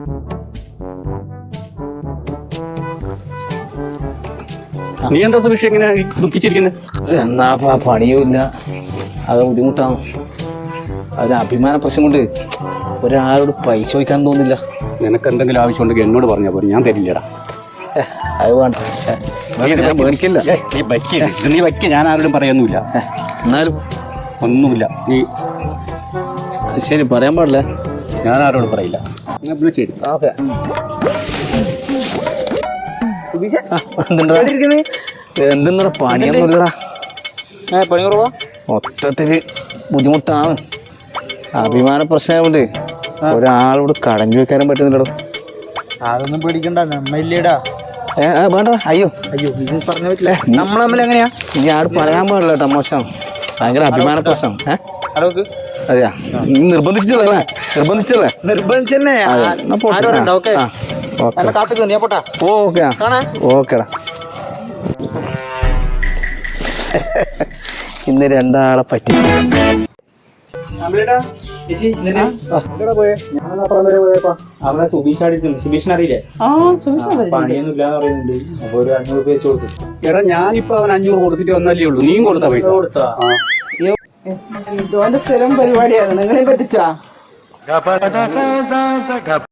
നീ എന്താ സുബീഷ് എങ്ങനെ ദുഃഖിച്ചിരിക്കുന്നത്? എന്നാ പണിയുമില്ല, അത് ബുദ്ധിമുട്ടാണ്. ഒരു അഭിമാന പ്രശ്നം കൊണ്ട് ഒരാളോട് പൈസ ചോദിക്കാൻ തോന്നില്ല. നിനക്ക് എന്തെങ്കിലും ആവശ്യമുണ്ടെങ്കിൽ എന്നോട് പറഞ്ഞാൽ പോലും ഞാൻ തരില്ലടാ. അത് വേണ്ട, മേടിക്കില്ല. നീ വയ്ക്ക, ഞാൻ ആരോടും പറയൊന്നുമില്ല. എന്നാലും ഒന്നുമില്ല, നീ ശരി പറയാൻ പാടില്ല. ഞാൻ ആരോടും പറയില്ല. ശരി, ഓക്കെ. എന്തെന്നാ പണിയൊന്നുമില്ലടാ. പണി കുറവാ, മൊത്തത്തില് ബുദ്ധിമുട്ടാണ്. അഭിമാന പ്രശ്നമായോണ്ട് ഒരാളോട് കടം ചോദിക്കാനും പറ്റുന്നില്ലടോ. അതൊന്നും പേടിക്കണ്ട, നമ്മയില്ലേടാ. വേണ്ട, അയ്യോ ഇത് പറഞ്ഞ പറ്റില്ല. നമ്മൾ തമ്മിൽ എങ്ങനെയാ? ഇനി ആട് പറയാൻ പാടില്ല കേട്ടോ, മോശം. ഭയങ്കര അഭിമാന പ്രശ്നം. അതൊക്കെ അതെയാ, നിർബന്ധിച്ചിട്ടല്ലേ? നിർബന്ധിച്ചെന്നെ. കാത്തു നീ പോട്ടാ. ഓക്കെടാ. ഇന്ന് രണ്ടാളെ പറ്റിച്ചു. അവിടെ സുബീഷിനെ അറിയില്ലേ? പണിയൊന്നും ഇല്ലാന്ന് പറയുന്നുണ്ട്. അപ്പൊ ഒരു 500 രൂപ വെച്ച് കൊടുത്തു. എടാ ഞാനിപ്പോ അവൻ 500 കൊടുത്തിട്ട് വന്നല്ലേ ഉള്ളൂ. നീയും കൊടുത്ത പൈസ കൊടുത്താ? ഇതോന്റെ സ്ഥിരം പരിപാടിയാണ്. നിങ്ങളെ പറ്റിച്ചാ?